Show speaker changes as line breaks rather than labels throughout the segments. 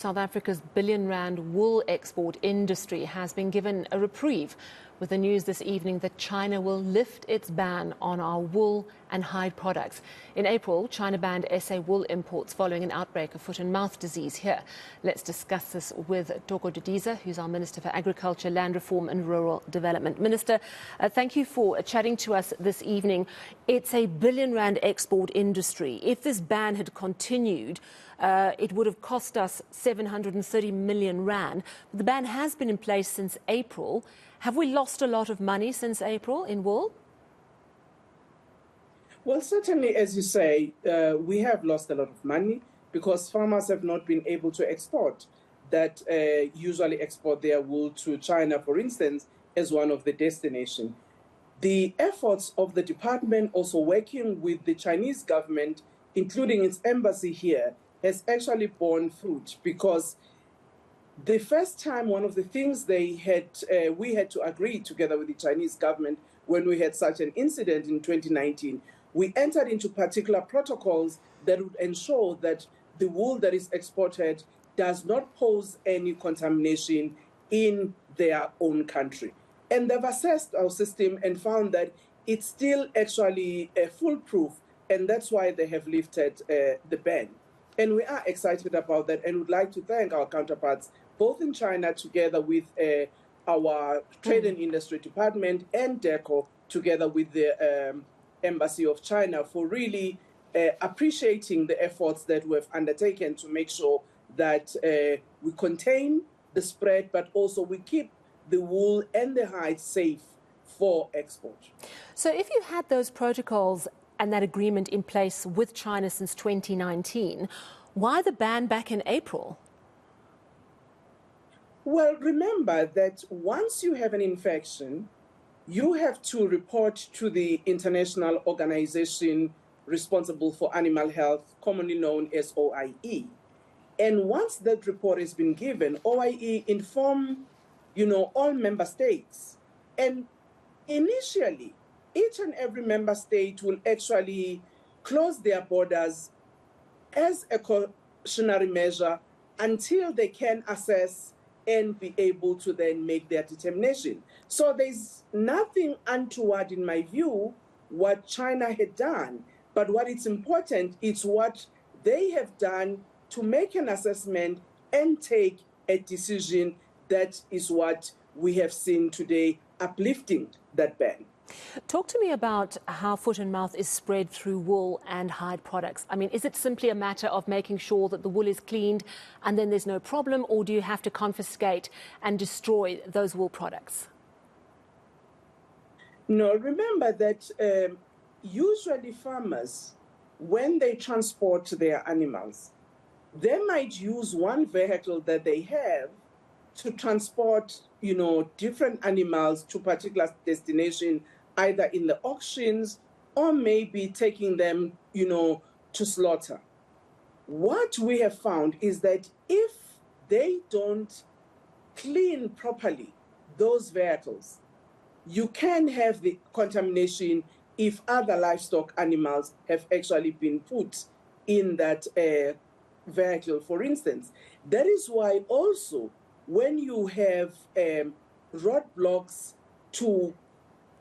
South Africa's billion-rand wool export industry has been given a reprieve with the news this evening that China will lift its ban on our wool and hide products. In April, China banned SA wool imports following an outbreak of foot-and-mouth disease here. Let's discuss this with Thoko Didiza, who's our Minister for Agriculture, Land Reform and Rural Development. Minister, thank you for chatting to us this evening. It's a billion-rand export industry. If this ban had continued, it would have cost us 730 million rand. The ban has been in place since April. Have we lost a lot of money since April in wool?
Well, certainly, as you say, we have lost a lot of money because farmers have not been able to export that usually export their wool to China, for instance, as one of the destinations. The efforts of the department also working with the Chinese government, including its embassy here, has actually borne fruit because the first time, one of the things we had to agree together with the Chinese government when we had such an incident in 2019, we entered into particular protocols that would ensure that the wool that is exported does not pose any contamination in their own country. And they've assessed our system and found that it's still actually foolproof, and that's why they have lifted the ban. And we are excited about that and would like to thank our counterparts, both in China together with our Trade and Industry Department and Thoko together with the Embassy of China for really appreciating the efforts that we have undertaken to make sure that we contain the spread, but also we keep the wool and the hide safe for export.
So if you had those protocols and that agreement in place with China since 2019, why the ban back in April?
Well, remember that once you have an infection, you have to report to the international organization responsible for animal health, commonly known as OIE. And once that report has been given, OIE inform, all member states. And initially, each and every member state will actually close their borders as a cautionary measure until they can assess and be able to then make their determination. So there's nothing untoward, in my view, what China had done. But what is important is what they have done to make an assessment and take a decision. That is what we have seen today, uplifting that ban.
Talk to me about how foot and mouth is spread through wool and hide products. I mean, is it simply a matter of making sure that the wool is cleaned and then there's no problem, or do you have to confiscate and destroy those wool products?
No, remember that usually farmers, when they transport their animals, they might use one vehicle that they have to transport, different animals to particular destination, either in the auctions or maybe taking them, to slaughter. What we have found is that if they don't clean properly those vehicles, you can have the contamination if other livestock animals have actually been put in that vehicle, for instance. That is why also when you have roadblocks to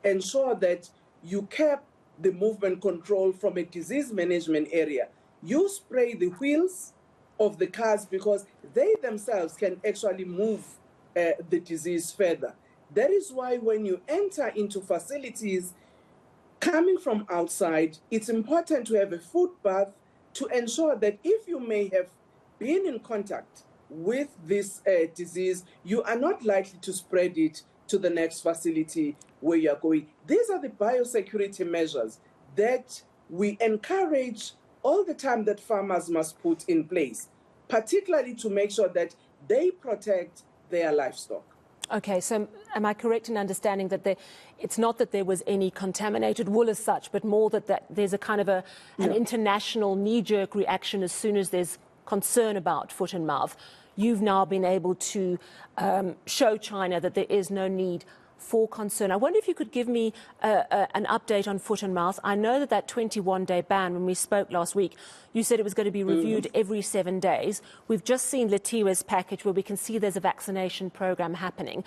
ensure that you kept the movement control from a disease management area, you spray the wheels of the cars because they themselves can actually move the disease further. That is why when you enter into facilities coming from outside, it's important to have a foot bath to ensure that if you may have been in contact with this disease, you are not likely to spread it to the next facility where you are going. These are the biosecurity measures that we encourage all the time that farmers must put in place, particularly to make sure that they protect their livestock.
Okay, so am I correct in understanding that it's not that there was any contaminated wool as such, but more that there's a kind of an international knee-jerk reaction as soon as there's concern about foot and mouth? You've now been able to show China that there is no need for concern. I wonder if you could give me an update on foot and mouth. I know that 21-day ban, when we spoke last week, you said it was going to be reviewed every 7 days. We've just seen Letiwe's package where we can see there's a vaccination program happening.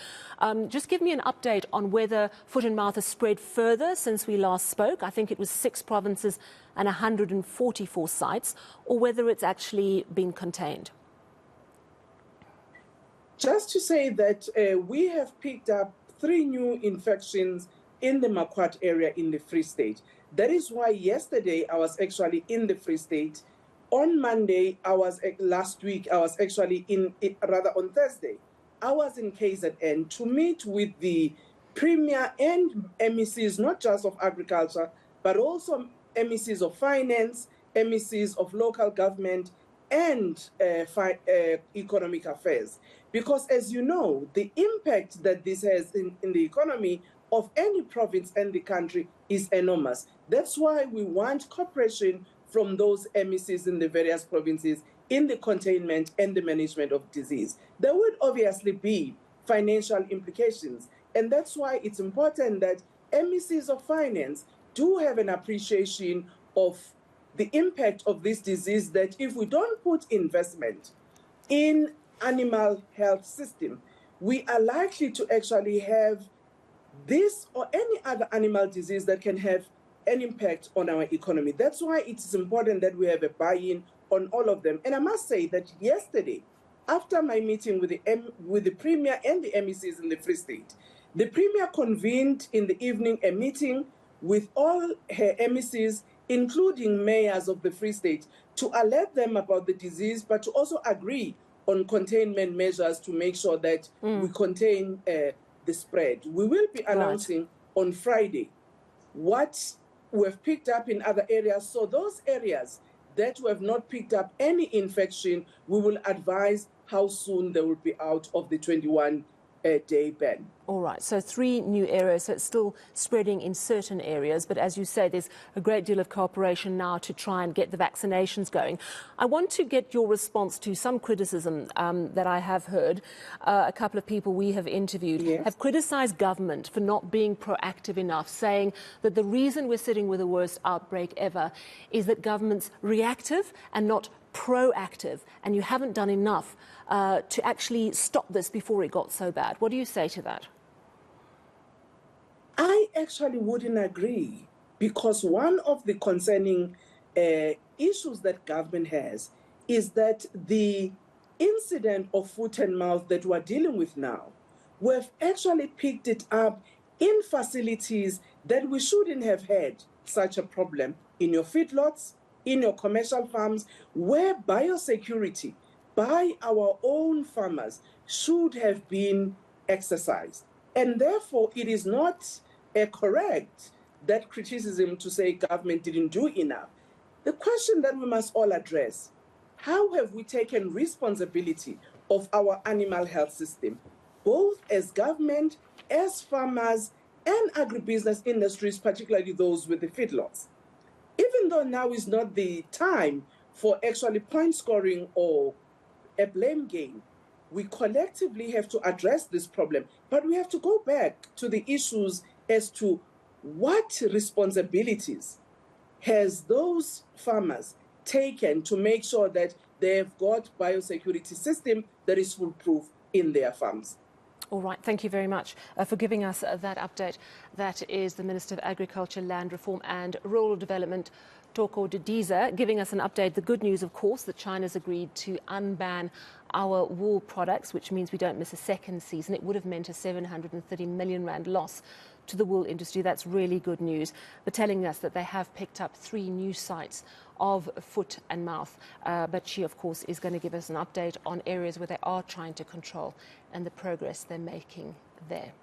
Just give me an update on whether foot and mouth has spread further since we last spoke. I think it was 6 provinces and 144 sites, or whether it's actually been contained.
Just to say that we have picked up 3 new infections in the Makwat area in the Free State. That is why yesterday I was actually in the Free State. On Monday, last week, I was actually on Thursday, I was in KZN to meet with the Premier and MECs, not just of agriculture, but also MECs of finance, MECs of local government, and economic affairs. Because as you know, the impact that this has in the economy of any province and the country is enormous. That's why we want cooperation from those MECs in the various provinces in the containment and the management of disease. There would obviously be financial implications. And that's why it's important that MECs of finance do have an appreciation of the impact of this disease, that if we don't put investment in animal health system, we are likely to actually have this or any other animal disease that can have an impact on our economy. That's why it is important that we have a buy-in on all of them. And I must say that yesterday, after my meeting with the Premier and the MECs in the Free State, the Premier convened in the evening a meeting with all her MECs, including mayors of the Free State, to alert them about the disease, but to also agree on containment measures to make sure that we contain the spread. We will be announcing on Friday what we have picked up in other areas. So those areas that we have not picked up any infection, we will advise how soon they will be out of the 21-day ban.
All right, so 3 new areas, so it's still spreading in certain areas, but as you say, there's a great deal of cooperation now to try and get the vaccinations going. I want to get your response to some criticism that I have heard. A couple of people we have interviewed have criticised government for not being proactive enough, saying that the reason we're sitting with the worst outbreak ever is that government's reactive and not proactive, and you haven't done enough to actually stop this before it got so bad. What do you say to that?
I actually wouldn't agree, because one of the concerning issues that government has is that the incident of foot and mouth that we're dealing with now, we've actually picked it up in facilities that we shouldn't have had such a problem, in your feedlots, in your commercial farms, where biosecurity by our own farmers should have been exercised. And therefore, it is not correct, that criticism to say government didn't do enough. The question that we must all address, how have we taken responsibility of our animal health system, both as government, as farmers, and agribusiness industries, particularly those with the feedlots? Even though now is not the time for actually point scoring or a blame game, we collectively have to address this problem. But we have to go back to the issues as to what responsibilities has those farmers taken to make sure that they've got biosecurity system that is foolproof in their farms.
All right, thank you very much for giving us that update. That is the Minister of Agriculture, Land Reform and Rural Development, Thoko Didiza, giving us an update. The good news, of course, that China's agreed to unban our wool products, which means we don't miss a second season. It would have meant a 730 million rand loss to the wool industry. That's really good news. But telling us that they have picked up 3 new sites of foot and mouth. But she, of course, is going to give us an update on areas where they are trying to control and the progress they're making there.